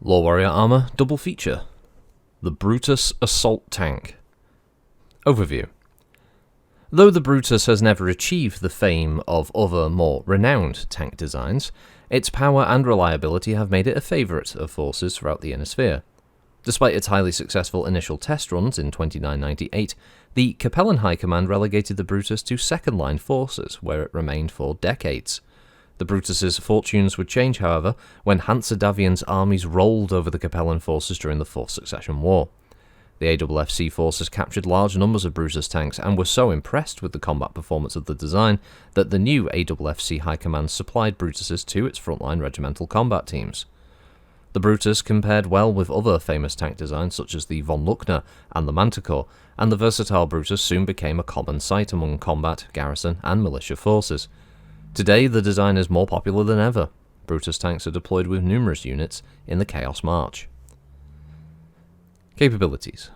LoreWarrior Armour double feature. The Brutus Assault Tank. Overview. Though the Brutus has never achieved the fame of other more renowned tank designs, its power and reliability have made it a favourite of forces throughout the Inner Sphere. Despite its highly successful initial test runs in 2998, the Capellan High Command relegated the Brutus to second-line forces, where it remained for decades. The Brutus's fortunes would change, however, when Hansa Davian's armies rolled over the Capellan forces during the Fourth Succession War. The AFFC forces captured large numbers of Brutus tanks and were so impressed with the combat performance of the design that the new AFFC High Command supplied Brutuses to its frontline regimental combat teams. The Brutus compared well with other famous tank designs such as the von Luckner and the Manticore, and the versatile Brutus soon became a common sight among combat, garrison, and militia forces. Today, the design is more popular than ever. Brutus tanks are deployed with numerous units in the Chaos March. Capabilities.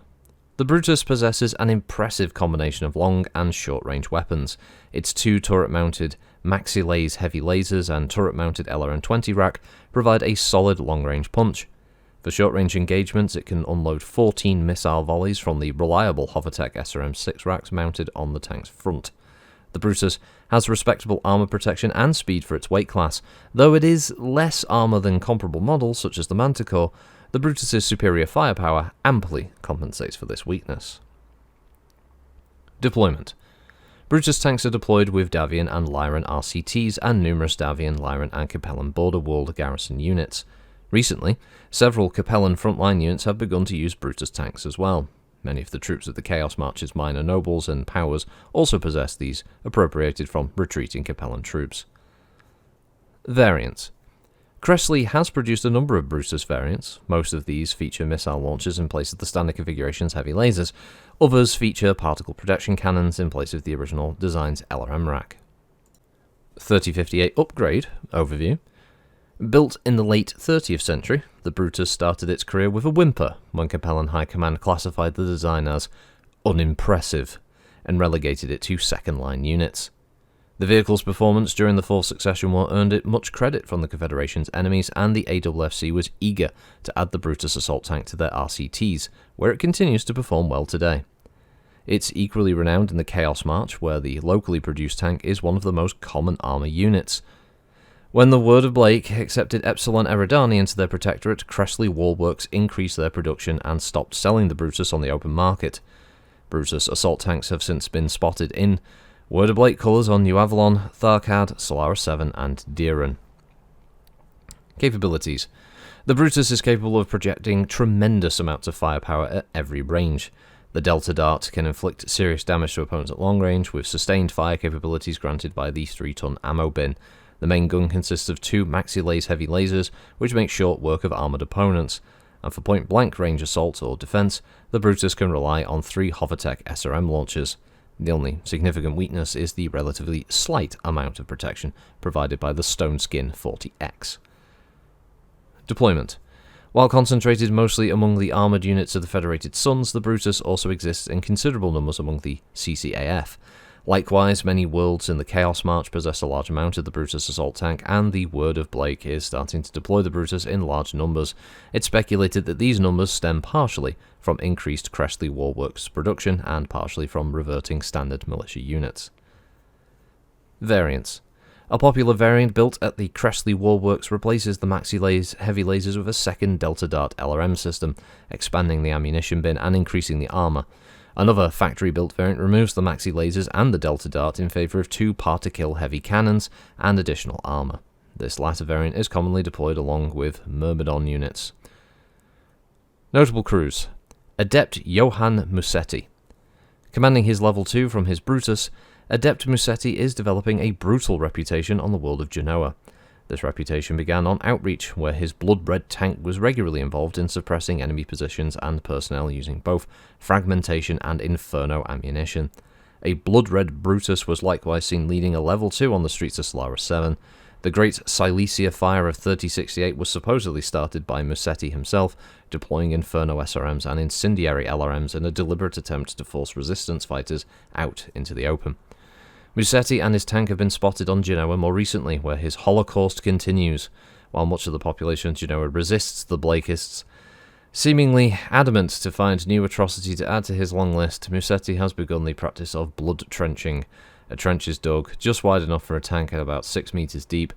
The Brutus possesses an impressive combination of long and short-range weapons. Its two turret-mounted Maxi-Laze heavy lasers and turret-mounted LRM-20 rack provide a solid long-range punch. For short-range engagements, it can unload 14 missile volleys from the reliable Hovertech SRM-6 racks mounted on the tank's front. The Brutus has respectable armour protection and speed for its weight class. Though it is less armour than comparable models such as the Manticore, the Brutus's superior firepower amply compensates for this weakness. Deployment. Brutus tanks are deployed with Davian and Lyran RCTs and numerous Davian, Lyran and Capellan border wall garrison units. Recently, several Capellan frontline units have begun to use Brutus tanks as well. Many of the troops of the Chaos March's minor nobles and powers also possess these, appropriated from retreating Capellan troops. Variants. Cressley has produced a number of Brutus variants. Most of these feature missile launchers in place of the standard configuration's heavy lasers. Others feature particle protection cannons in place of the original design's LRM rack. 3058 Upgrade Overview. Built in the late 30th century, the Brutus started its career with a whimper when Capellan High Command classified the design as unimpressive and relegated it to second-line units. The vehicle's performance during the Fourth Succession War earned it much credit from the Confederation's enemies, and the AFFC was eager to add the Brutus assault tank to their RCTs, where it continues to perform well today. It's equally renowned in the Chaos March, where the locally produced tank is one of the most common armour units. When the Word of Blake accepted Epsilon Eridani into their protectorate, Cressley Warworks increased their production and stopped selling the Brutus on the open market. Brutus assault tanks have since been spotted in Word of Blake colours on New Avalon, Tharkad, Solaris 7 and Diran. Capabilities. The Brutus is capable of projecting tremendous amounts of firepower at every range. The Delta Dart can inflict serious damage to opponents at long range, with sustained fire capabilities granted by the 3-ton ammo bin. The main gun consists of two Maxi-Laze heavy lasers, which make short work of armoured opponents, and for point-blank range assault or defence, the Brutus can rely on 3 Hovertech SRM launchers. The only significant weakness is the relatively slight amount of protection provided by the Stone Skin 40X. Deployment. While concentrated mostly among the armoured units of the Federated Sons, the Brutus also exists in considerable numbers among the CCAF. Likewise, many worlds in the Chaos March possess a large amount of the Brutus assault tank, and the Word of Blake is starting to deploy the Brutus in large numbers. It's speculated that these numbers stem partially from increased Cressley Warworks production and partially from reverting standard militia units. Variants. A popular variant built at the Cressley Warworks replaces the Maxi-Laze heavy lasers with a second Delta Dart LRM system, expanding the ammunition bin and increasing the armour. Another factory-built variant removes the Maxi lasers and the Delta Dart in favour of 2 Par-to-Kill heavy cannons and additional armour. This latter variant is commonly deployed along with Myrmidon units. Notable crews. Adept Johann Musetti. Commanding his level 2 from his Brutus, Adept Musetti is developing a brutal reputation on the world of Genoa. This reputation began on Outreach, where his blood-red tank was regularly involved in suppressing enemy positions and personnel using both fragmentation and inferno ammunition. A blood-red Brutus was likewise seen leading a level 2 on the streets of Solaris 7. The Great Silesia Fire of 3068 was supposedly started by Musetti himself, deploying Inferno SRMs and incendiary LRMs in a deliberate attempt to force resistance fighters out into the open. Musetti and his tank have been spotted on Genoa more recently, where his Holocaust continues. while much of the population, resists the Blakists. Seemingly adamant to find new atrocity to add to his long list, Musetti has begun the practice of blood trenching. A trench is dug, just wide enough for a tank at about 6 meters deep.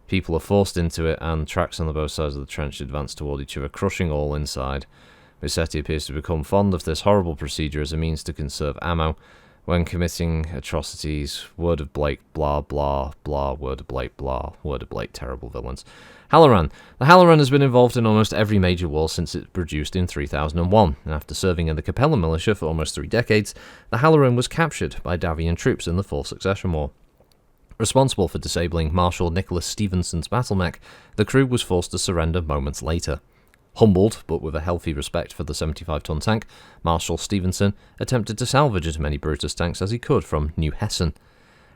People are forced into it, and tracks on the both sides of the trench advance toward each other, crushing all inside. Musetti appears to become fond of this horrible procedure as a means to conserve ammo. When committing atrocities, word of Blake, blah, blah, blah, word of Blake, blah, word of Blake, terrible villains. Halloran. The Halloran has been involved in almost every major war since it was produced in 3001, and after serving in the Capellan militia for almost 3 decades, the Halloran was captured by Davian troops in the Fourth Succession War. Responsible for disabling Marshal Nicholas Stevenson's battle mech, the crew was forced to surrender moments later. Humbled, but with a healthy respect for the 75-ton tank, Marshal Stevenson attempted to salvage as many Brutus tanks as he could from New Hessen.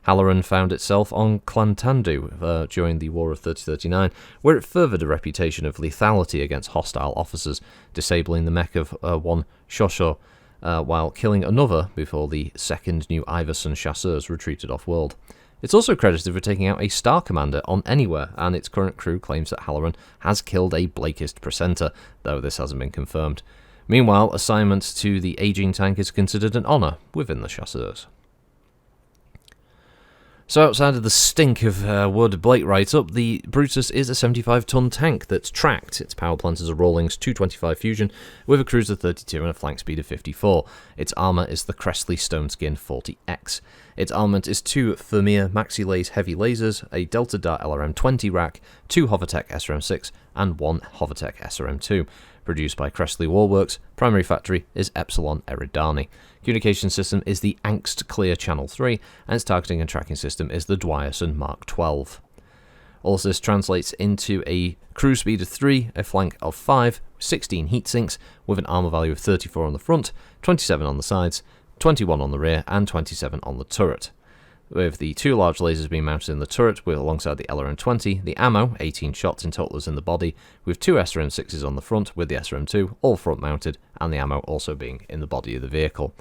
Halloran found itself on Clantandu during the War of 3039, where it furthered a reputation of lethality against hostile officers, disabling the mech of one Shosho, while killing another before the second New Iverson chasseurs retreated off-world. It's also credited for taking out a Star Commander on Anywhere, and its current crew claims that Halloran has killed a Blakist presenter, though this hasn't been confirmed. Meanwhile, assignment to the aging tank is considered an honour within the chasseurs. So outside of the stink of Word of Blake write-up, the Brutus is a 75-ton tank that's tracked. Its power plant is a Rawlings 225 Fusion with a cruise of 32 and a flank speed of 54. Its armour is the Cressley Stoneskin 40X. Its armament is 2 Vermeer Maxi-Laze heavy lasers, a Delta Dart LRM-20 rack, 2 Hovertech SRM-6, and 1 Hovertech SRM-2. Produced by Cressley Warworks, primary factory is Epsilon Eridani. Communication system is the Angst Clear Channel 3, and its targeting and tracking system is the Dwyerson Mark 12. All of this translates into a cruise speed of 3, a flank of 5, 16 heat sinks, with an armour value of 34 on the front, 27 on the sides, 21 on the rear, and 27 on the turret. With the 2 large lasers being mounted in the turret alongside the LRM-20, the ammo, 18 shots in total, is in the body, with 2 SRM-6s on the front with the SRM-2, all front mounted, and the ammo also being in the body of the vehicle.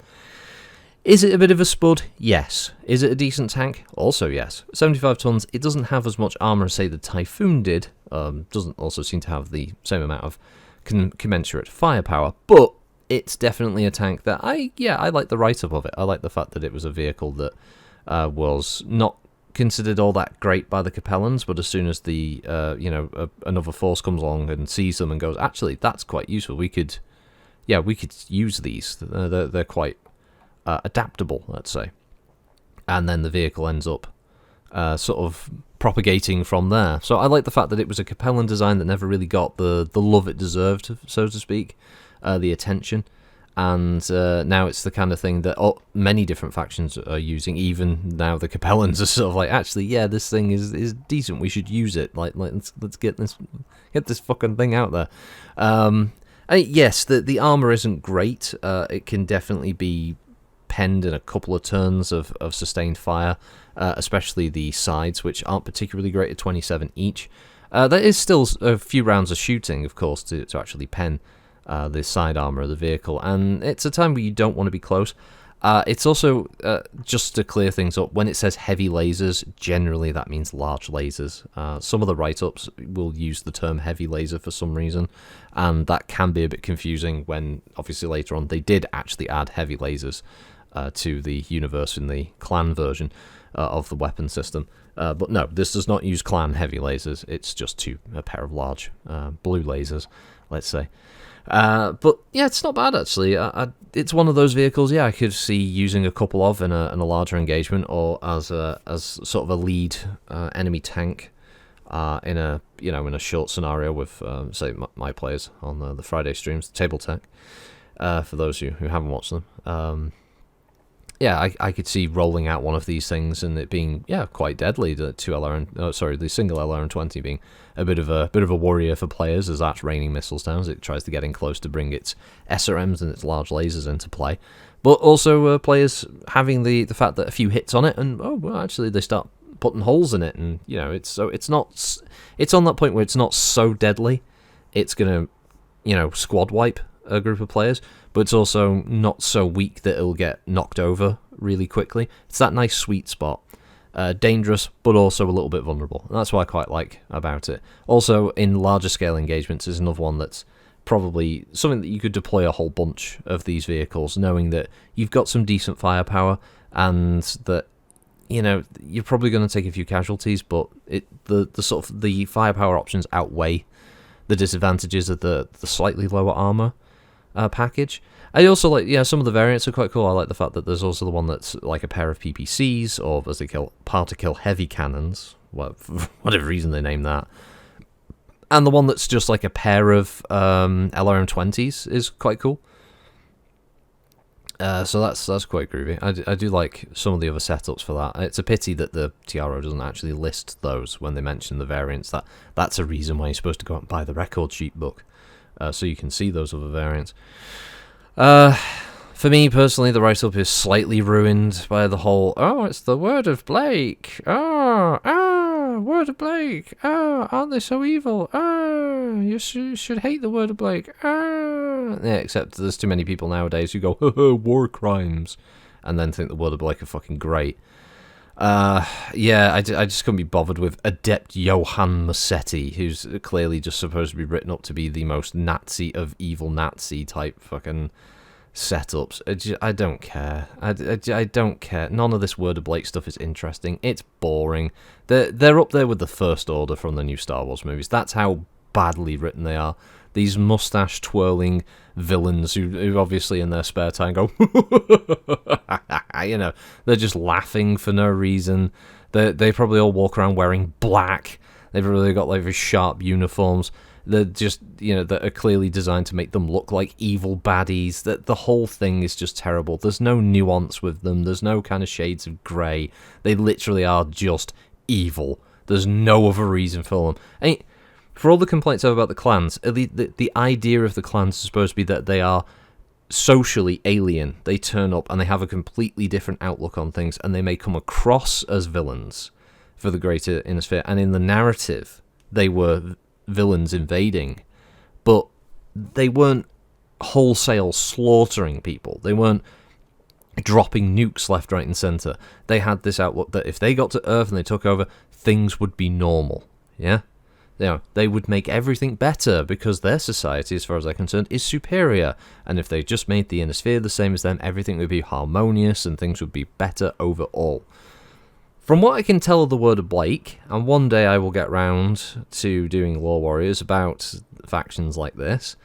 Is it a bit of a spud? Yes. Is it a decent tank? Also yes. 75 tons, it doesn't have as much armour as, say, the Typhoon did, doesn't also seem to have the same amount of commensurate firepower, but it's definitely a tank that I like the write-up of it. I like the fact that it was a vehicle that was not considered all that great by the Capellans, but as soon as the another force comes along and sees them and goes, actually, that's quite useful. We could use these. They're quite adaptable, let's say. And then the vehicle ends up sort of propagating from there. So I like the fact that it was a Capellan design that never really got the love it deserved, so to speak, the attention. And now it's the kind of thing that many different factions are using. Even now, the Capellans are sort of like, actually, yeah, this thing is decent. We should use it. Let's get this fucking thing out there. Yes, the armor isn't great. It can definitely be penned in a couple of turns of sustained fire, especially the sides, which aren't particularly great at 27 each. There is still a few rounds of shooting, of course, to actually pen the side armor of the vehicle, and it's a time where you don't want to be close. It's also, just to clear things up, when it says heavy lasers, generally that means large lasers. Some of the write-ups will use the term heavy laser for some reason, and that can be a bit confusing when, obviously, later on they did actually add heavy lasers to the universe in the clan version of the weapon system. But no, this does not use clan heavy lasers. It's just a pair of large blue lasers, let's say. But yeah, it's not bad actually. It's one of those vehicles, I could see using a couple of in a larger engagement, or as sort of a lead enemy tank in a short scenario with say my players on the Friday streams, Table Tech. For those who haven't watched them, I could see rolling out one of these things and it being quite deadly. The single LRM-20 being a bit of a warrior for players as that's raining missiles down as it tries to get in close to bring its SRMs and its large lasers into play. But also players having the fact that a few hits on it and actually they start putting holes in it, and it's on that point where it's not so deadly. It's gonna squad wipe a group of players, but it's also not so weak that it'll get knocked over really quickly. It's that nice sweet spot dangerous, but also a little bit vulnerable. And that's what I quite like about it. Also, in larger scale engagements is another one that's probably something that you could deploy a whole bunch of these vehicles, knowing that you've got some decent firepower and that, you know, you're probably going to take a few casualties, but the sort of the firepower options outweigh the disadvantages of the slightly lower armor package. I also like, some of the variants are quite cool. I like the fact that there's also the one that's like a pair of PPCs, or as they call particle heavy cannons, well, for whatever reason they name that. And the one that's just like a pair of LRM-20s is quite cool. So that's quite groovy. I do like some of the other setups for that. It's a pity that the TRO doesn't actually list those when they mention the variants. That's a reason why you're supposed to go out and buy the record sheet book, so you can see those other variants. For me personally, the write-up is slightly ruined by the whole, it's the word of Blake. Word of Blake. Aren't they so evil? You should hate the word of Blake. Yeah, except there's too many people nowadays who go, war crimes, and then think the word of Blake are fucking great. I just couldn't be bothered with Adept Johann Massetti, who's clearly just supposed to be written up to be the most Nazi of evil Nazi type fucking setups. I don't care. I don't care. None of this Word of Blake stuff is interesting. It's boring. They're up there with the First Order from the new Star Wars movies. That's how badly written they are. These mustache twirling villains who obviously in their spare time go, they're just laughing for no reason. They probably all walk around wearing black. They've really got like very sharp uniforms. They're just, that are clearly designed to make them look like evil baddies. That the whole thing is just terrible. There's no nuance with them. There's no kind of shades of grey. They literally are just evil. There's no other reason for them. I mean, for all the complaints I have about the clans, the idea of the clans is supposed to be that they are socially alien. They turn up and they have a completely different outlook on things, and they may come across as villains for the greater inner sphere. And in the narrative, they were villains invading, but they weren't wholesale slaughtering people. They weren't dropping nukes left, right, and centre. They had this outlook that if they got to Earth and they took over, things would be normal. Yeah? They would make everything better because their society, as far as they're concerned, is superior. And if they just made the inner sphere the same as them, everything would be harmonious and things would be better overall. From what I can tell of the Word of Blake, and one day I will get round to doing Lore Warriors about factions like this,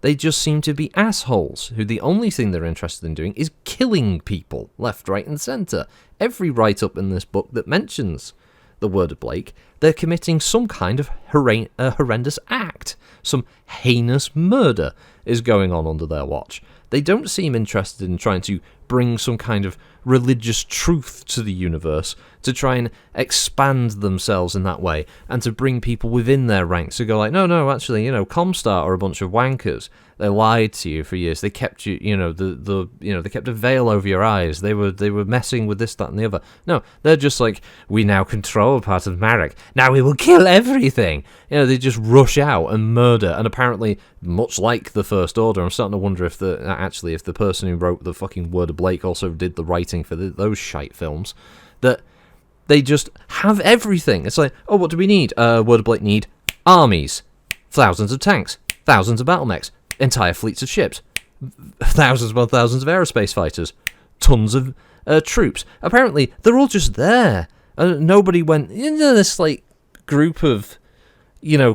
they just seem to be assholes who the only thing they're interested in doing is killing people left, right, and centre. Every write-up in this book that mentions the Word of Blake, they're committing some kind of horrendous act. Some heinous murder is going on under their watch. They don't seem interested in trying to bring some kind of religious truth to the universe, to try and expand themselves in that way, and to bring people within their ranks to go like, no, actually, Comstar are a bunch of wankers. They lied to you for years. They kept you, they kept a veil over your eyes. They were messing with this, that, and the other. No, they're just like, we now control part of Marek. Now we will kill everything. They just rush out and murder. And apparently, much like the First Order, I'm starting to wonder if the person who wrote the fucking Word of Blake also did the writing for those shite films, that they just have everything. It's like, what do we need? Word of Blake need armies, thousands of tanks, thousands of battle mechs, entire fleets of ships, thousands upon thousands of aerospace fighters, tons of troops. Apparently, they're all just there. Nobody went into this like group of,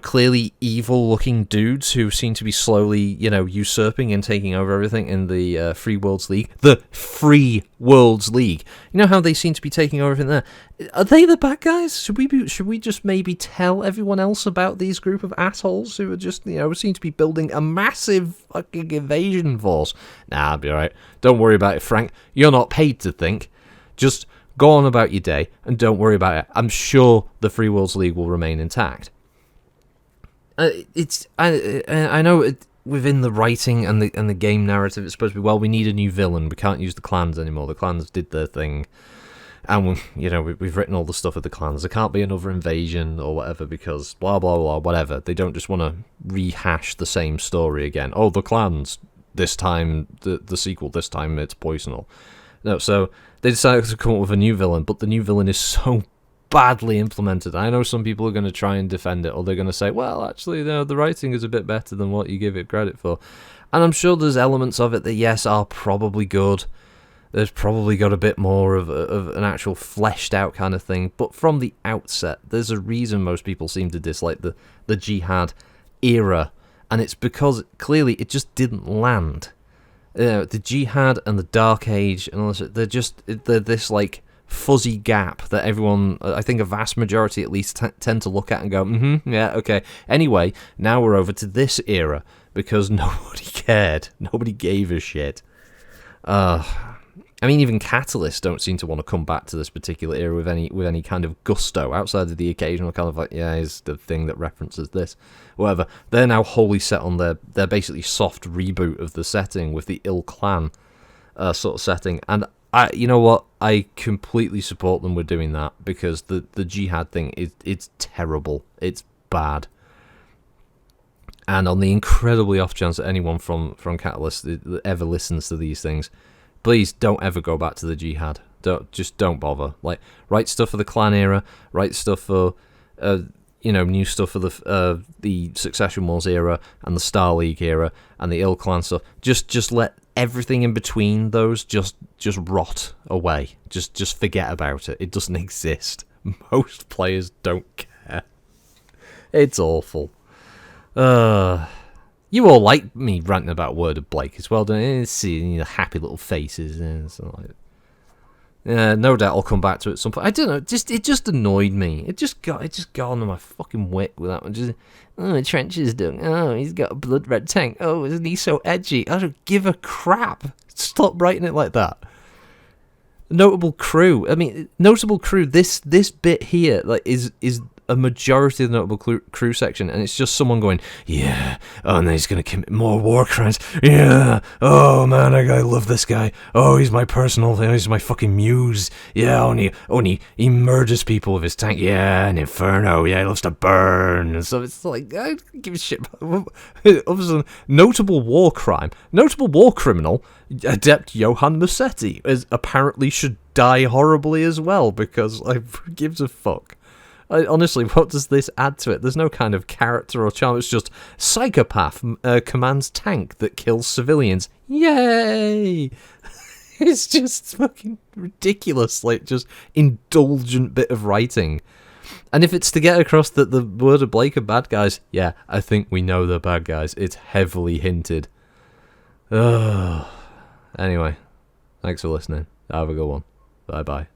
clearly evil-looking dudes who seem to be slowly, usurping and taking over everything in the Free Worlds League. The Free Worlds League. You know how they seem to be taking over everything there? Are they the bad guys? Should we just maybe tell everyone else about these group of assholes who are just, seem to be building a massive fucking invasion force? Nah, I'll be alright. Don't worry about it, Frank. You're not paid to think. Just go on about your day and don't worry about it. I'm sure the Free Worlds League will remain intact. I know within the writing and the game narrative, it's supposed to be, we need a new villain. We can't use the clans anymore. The clans did their thing, and we've written all the stuff of the clans. There can't be another invasion or whatever because blah blah blah whatever. They don't just want to rehash the same story again. Oh, the clans this time, the sequel this time it's poisonal. No, so they decided to come up with a new villain, but the new villain is so badly implemented. I know some people are going to try and defend it, or they're going to say, well, actually, no, the writing is a bit better than what you give it credit for. And I'm sure there's elements of it that, yes, are probably good. There's probably got a bit more of an actual fleshed out kind of thing. But from the outset, there's a reason most people seem to dislike the Jihad era. And it's because, clearly, it just didn't land. The Jihad and the Dark Age, and all this, they're this, like, fuzzy gap that everyone, I think a vast majority at least, tend to look at and go, yeah, okay. Anyway, now we're over to this era, because nobody cared. Nobody gave a shit. I mean, even Catalysts don't seem to want to come back to this particular era with any kind of gusto, outside of the occasional kind of like, yeah, here's the thing that references this, whatever. They're now wholly set on their basically soft reboot of the setting with the Ill Clan sort of setting. And you know what? I completely support them with doing that, because the Jihad thing it's terrible. It's bad. And on the incredibly off chance that anyone from Catalyst ever listens to these things, please don't ever go back to the Jihad. Don't bother. Like, write stuff for the Clan era, write stuff for new stuff for the Succession Wars era and the Star League era and the Ill Clan stuff. Just let everything in between those just rot away. Just forget about it. It doesn't exist. Most players don't care. It's awful. You all like me ranting about Word of Blake as well, don't you? Seeing the happy little faces and stuff like that. No doubt I'll come back to it at some point. I don't know, it just annoyed me. It just got under my fucking wick with that one. Just, Trench's doing. Oh, he's got a blood red tank. Oh, isn't he so edgy? I don't give a crap. Stop writing it like that. Notable crew. I mean, notable crew. This bit here, like, is a majority of the notable crew section, and it's just someone going, yeah, oh, and then he's going to commit more war crimes, yeah, oh man, I love this guy, oh, he's my personal thing, he's my fucking muse, yeah, only he murders people with his tank, yeah, and Inferno, yeah, he loves to burn, and so it's like, I don't give a shit. Obviously, notable war criminal, Adept Johann Musetti, apparently should die horribly as well, because, like, who gives a fuck? Honestly, what does this add to it? There's no kind of character or charm. It's just psychopath commands tank that kills civilians. Yay! It's just fucking ridiculous. Like, just indulgent bit of writing. And if it's to get across that the Word of Blake are bad guys, yeah, I think we know they're bad guys. It's heavily hinted. Anyway, thanks for listening. Have a good one. Bye-bye.